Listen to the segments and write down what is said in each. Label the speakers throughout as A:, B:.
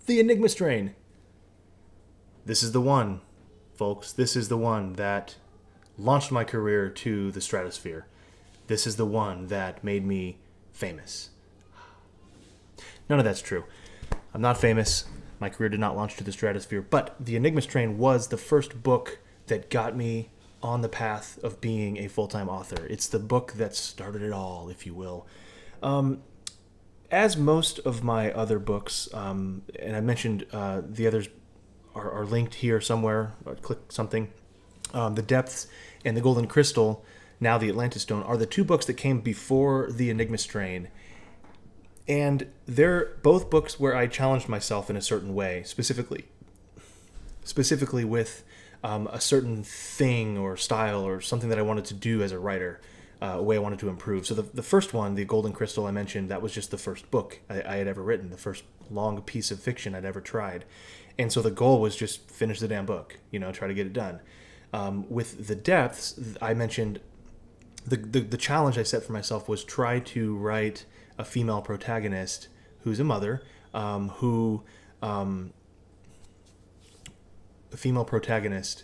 A: The Enigma Strain. This is the one, folks. This is the one that launched my career to the stratosphere. This is the one that made me famous. None of that's true. I'm not famous. My career did not launch to the stratosphere, but The Enigma Strain was the first book that got me on the path of being a full-time author. It's the book that started it all, if you will. As most of my other books, and I mentioned the others are linked here somewhere. Click something. The Depths and The Golden Crystal, now The Atlantis Stone, are the two books that came before The Enigma Strain. And they're both books where I challenged myself in a certain way, specifically with a certain thing or style or something that I wanted to do as a writer, a way I wanted to improve. So the first one, The Golden Crystal, I mentioned, that was just the first book I had ever written, the first long piece of fiction I'd ever tried. And so the goal was just finish the damn book, try to get it done. With The Depths, I mentioned the challenge I set for myself was try to write a female protagonist who's a mother, a female protagonist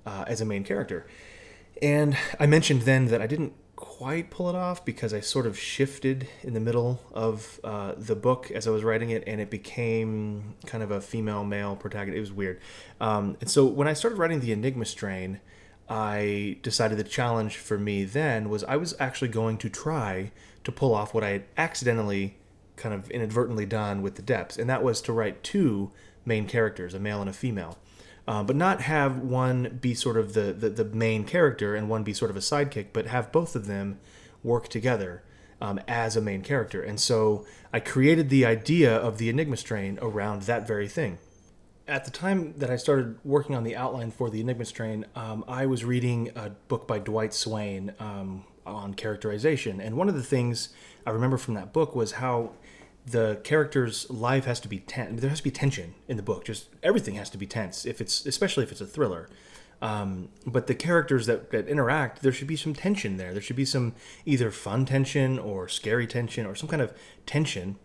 A: as a main character. And I mentioned then that I didn't quite pull it off because I sort of shifted in the middle of the book as I was writing it, and it became kind of a female-male protagonist. It was weird. And so when I started writing The Enigma Strain, I decided the challenge for me then was I was actually going to try to pull off what I had accidentally kind of inadvertently done with The Depths, and that was to write two main characters, a male and a female. But not have one be sort of the main character and one be sort of a sidekick, but have both of them work together as a main character. And so I created the idea of The Enigma Strain around that very thing. At the time that I started working on the outline for The Enigma Strain, I was reading a book by Dwight Swain on characterization. And one of the things I remember from that book was how the character's life has to be tense. There has to be tension in the book. Just everything has to be tense, especially if it's a thriller. But the characters that interact, there should be some tension there. There should be some either fun tension or scary tension or some kind of tension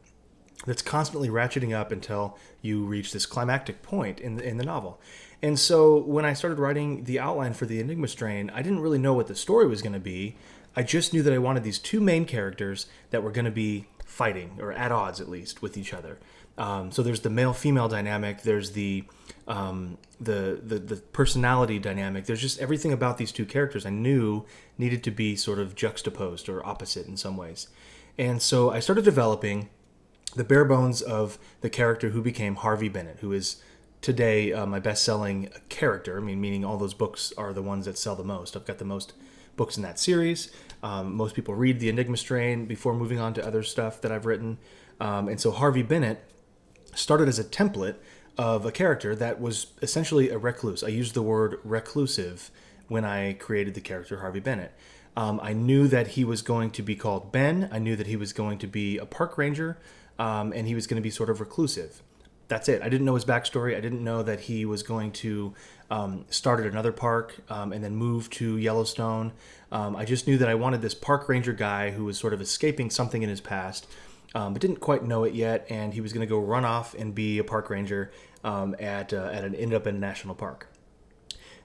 A: that's constantly ratcheting up until you reach this climactic point in the novel. And so when I started writing the outline for The Enigma Strain, I didn't really know what the story was going to be. I just knew that I wanted these two main characters that were going to be fighting, or at odds at least, with each other. So there's the male-female dynamic, there's the personality dynamic, there's just everything about these two characters I knew needed to be sort of juxtaposed or opposite in some ways. And so I started developing the bare bones of the character who became Harvey Bennett, who is today my best-selling character, meaning all those books are the ones that sell the most. I've got the most books in that series. Most people read The Enigma Strain before moving on to other stuff that I've written. And so Harvey Bennett started as a template of a character that was essentially a recluse. I used the word reclusive when I created the character Harvey Bennett. I knew that he was going to be called Ben. I knew that he was going to be a park ranger, and he was going to be sort of reclusive. That's it. I didn't know his backstory. I didn't know that he was going to start at another park and then move to Yellowstone. I just knew that I wanted this park ranger guy who was sort of escaping something in his past, but didn't quite know it yet, and he was going to go run off and be a park ranger ended up in a national park.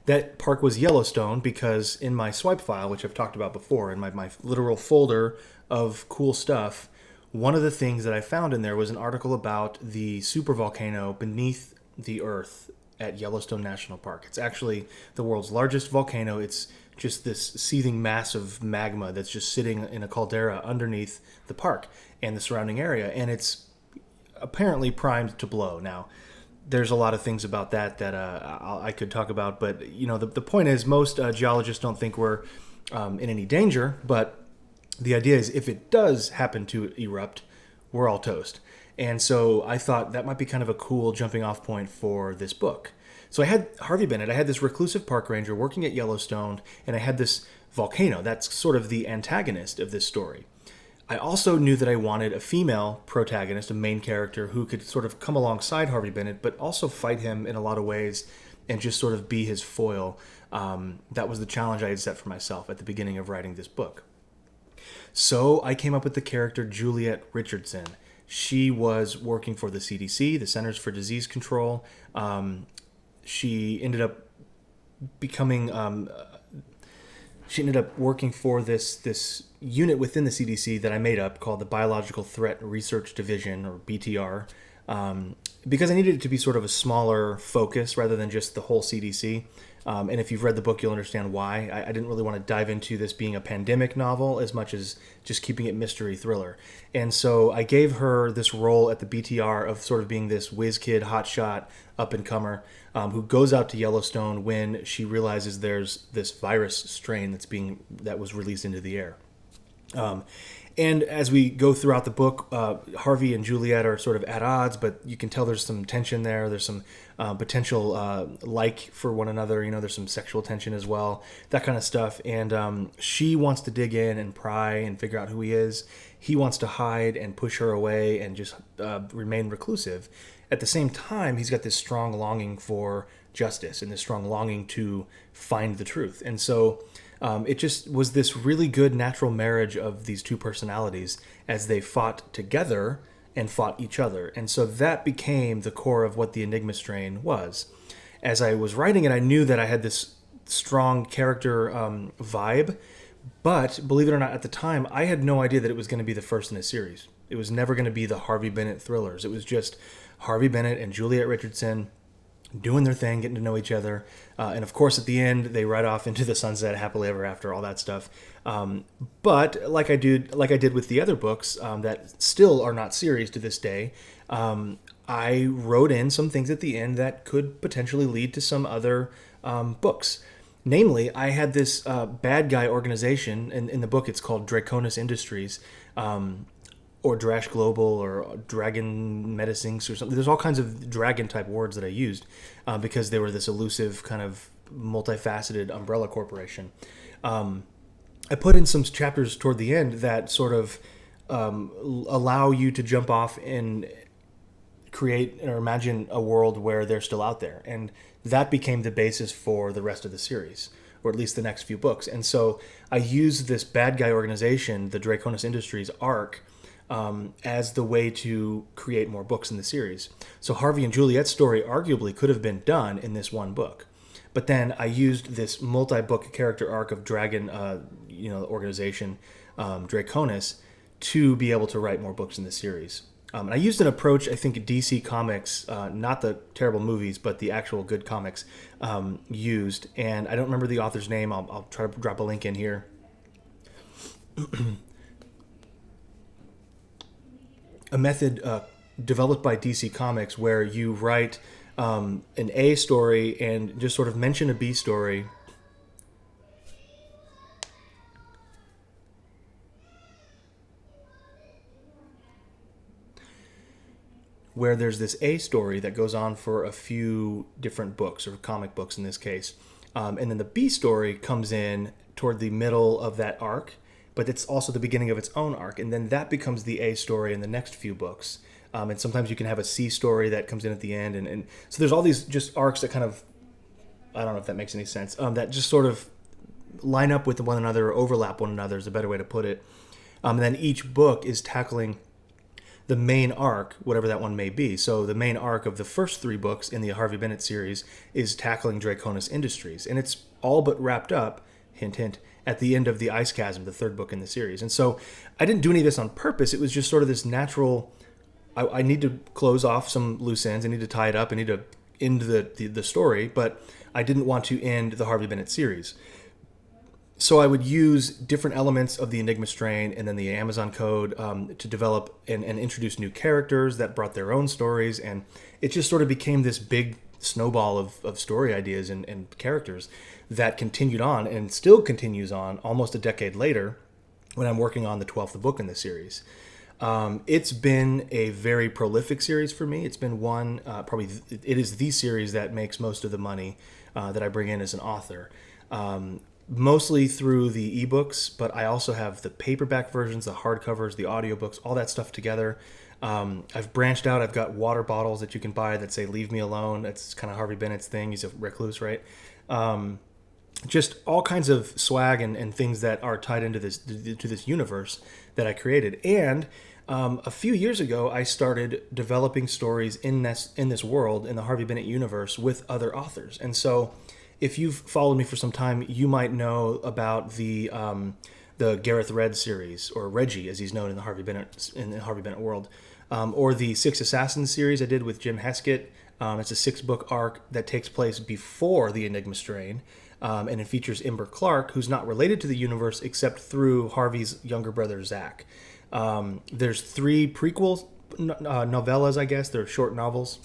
A: That park was Yellowstone because in my swipe file, which I've talked about before, in my literal folder of cool stuff, one of the things that I found in there was an article about the supervolcano beneath the earth at Yellowstone National Park. It's actually the world's largest volcano. It's just this seething mass of magma that's just sitting in a caldera underneath the park and the surrounding area, and it's apparently primed to blow. Now, there's a lot of things about that I could talk about, but the point is most geologists don't think we're in any danger, but the idea is if it does happen to erupt, we're all toast. And so I thought that might be kind of a cool jumping off point for this book. So I had Harvey Bennett, I had this reclusive park ranger working at Yellowstone, and I had this volcano. That's sort of the antagonist of this story. I also knew that I wanted a female protagonist, a main character, who could sort of come alongside Harvey Bennett, but also fight him in a lot of ways and just sort of be his foil. That was the challenge I had set for myself at the beginning of writing this book. So I came up with the character Juliette Richardson. She was working for the CDC, the Centers for Disease Control. She ended up becoming she ended up working for this unit within the CDC that I made up called the Biological Threat Research Division, or BTR, because I needed it to be sort of a smaller focus rather than just the whole CDC. And if you've read the book, you'll understand why. I didn't really want to dive into this being a pandemic novel as much as just keeping it mystery thriller. And so I gave her this role at the BTR of sort of being this whiz kid, hotshot, up-and-comer who goes out to Yellowstone when she realizes there's this virus strain that was released into the air. And as we go throughout the book, Harvey and Juliette are sort of at odds, but you can tell there's some tension there. There's some potential like for one another. You know, there's some sexual tension as well, that kind of stuff. And she wants to dig in and pry and figure out who he is. He wants to hide and push her away and just remain reclusive. At the same time, he's got this strong longing for justice and this strong longing to find the truth. And so it just was this really good natural marriage of these two personalities as they fought together and fought each other. And so that became the core of what the Enigma Strain was. As I was writing it, I knew that I had this strong character vibe, but believe it or not, at the time, I had no idea that it was going to be the first in a series. It was never going to be the Harvey Bennett Thrillers. It was just Harvey Bennett and Juliette Richardson doing their thing, getting to know each other. And of course, at the end, they ride off into the sunset, happily ever after, all that stuff. But like I did with the other books that still are not series to this day, I wrote in some things at the end that could potentially lead to some other books. Namely, I had this bad guy organization, and in the book it's called Draconis Industries, or Drash Global, or Dragon Medicines, or something. There's all kinds of dragon-type words that I used because they were this elusive, kind of multifaceted umbrella corporation. I put in some chapters toward the end that sort of allow you to jump off and create or imagine a world where they're still out there. And that became the basis for the rest of the series, or at least the next few books. And so I used this bad guy organization, the Draconis Industries arc, as the way to create more books in the series. So Harvey and Juliette's story arguably could have been done in this one book. But then I used this multi-book character arc of Dragon, organization, Draconis, to be able to write more books in the series. And I used an approach, I think DC Comics, not the terrible movies, but the actual good comics, used. And I don't remember the author's name. I'll try to drop a link in here. A method developed by DC Comics where you write an A story and just sort of mention a B story. Where there's this A story that goes on for a few different books, or comic books in this case. And then the B story comes in toward the middle of that arc, but it's also the beginning of its own arc. And then that becomes the A story in the next few books. And sometimes you can have a C story that comes in at the end. And so there's all these just arcs that kind of, I don't know if that makes any sense, that just sort of line up with one another or overlap one another is a better way to put it. And then each book is tackling the main arc, whatever that one may be. So the main arc of the first three books in the Harvey Bennett series is tackling Draconis Industries. And it's all but wrapped up, hint, hint, at the end of the Ice Chasm, the third book in the series. And so I didn't do any of this on purpose. It was just sort of this natural, I need to close off some loose ends. I need to tie it up. I need to end the story. But I didn't want to end the Harvey Bennett series. So I would use different elements of the Enigma Strain and then the Amazon Code to develop and introduce new characters that brought their own stories. And it just sort of became this big snowball of story ideas and characters that continued on and still continues on almost a decade later when I'm working on the 12th book in the series. It's been a very prolific series for me. It's been one, it is the series that makes most of the money that I bring in as an author. Mostly through the ebooks, but I also have the paperback versions, the hardcovers, the audiobooks, all that stuff together. I've branched out. I've got water bottles that you can buy that say "Leave me alone." That's kind of Harvey Bennett's thing. He's a recluse, right? Just all kinds of swag and things that are tied into this universe that I created. And A few years ago, I started developing stories in this world, in the Harvey Bennett universe, with other authors. And so, if you've followed me for some time, you might know about the Gareth Red series, or Reggie, as he's known in the Harvey Bennett world, or the Six Assassins series I did with Jim Heskett. It's a 6-book arc that takes place before the Enigma Strain. And it features Ember Clark, who's not related to the universe except through Harvey's younger brother, Zach. There's 3 prequel novellas, I guess. They're short novels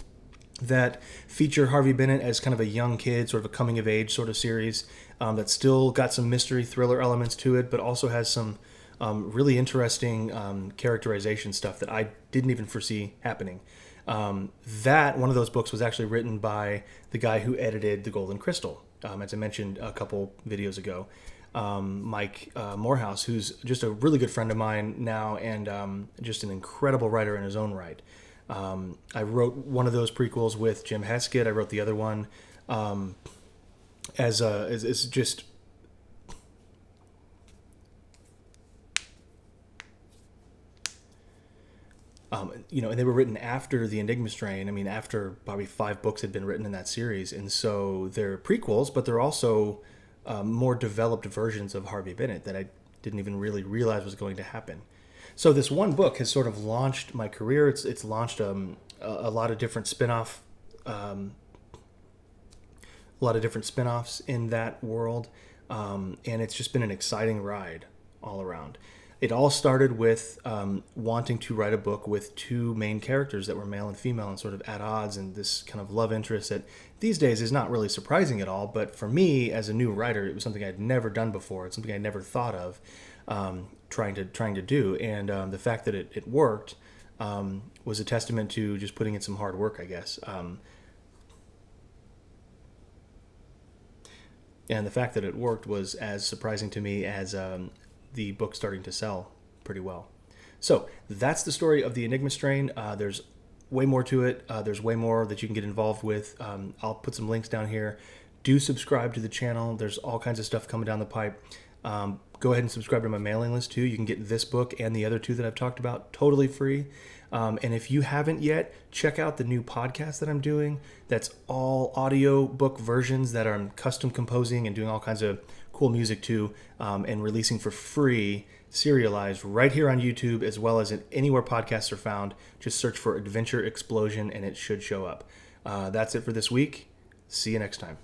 A: that feature Harvey Bennett as kind of a young kid, sort of a coming-of-age sort of series that's still got some mystery thriller elements to it, but also has some really interesting characterization stuff that I didn't even foresee happening. That one of those books was actually written by the guy who edited The Golden Crystal, as I mentioned a couple videos ago. Mike Morehouse, who's just a really good friend of mine now, and just an incredible writer in his own right. I wrote one of those prequels with Jim Heskett. I wrote the other one as just and they were written after the Enigma Strain. I mean, after probably 5 books had been written in that series, and so they're prequels, but they're also more developed versions of Harvey Bennett that I didn't even really realize was going to happen. So this one book has sort of launched my career. It's launched a lot of different spin-offs in that world, and it's just been an exciting ride all around. It all started with wanting to write a book with 2 main characters that were male and female and sort of at odds, and this kind of love interest that these days is not really surprising at all. But for me, as a new writer, it was something I'd never done before. It's something I never thought of trying to do. And the fact that it worked was a testament to just putting in some hard work, I guess. And the fact that it worked was as surprising to me as the book starting to sell pretty well. So that's the story of the Enigma Strain. There's way more to it. There's way more that you can get involved with. I'll put some links down here. Do subscribe to the channel. There's all kinds of stuff coming down the pipe. Go ahead and subscribe to my mailing list too. You can get this book and the other 2 that I've talked about totally free. And if you haven't yet, check out the new podcast that I'm doing. That's all audio book versions that I'm custom composing and doing all kinds of cool music to, and releasing for free, serialized right here on YouTube, as well as anywhere podcasts are found. Just search for Adventure Explosion and it should show up. That's it for this week. See you next time.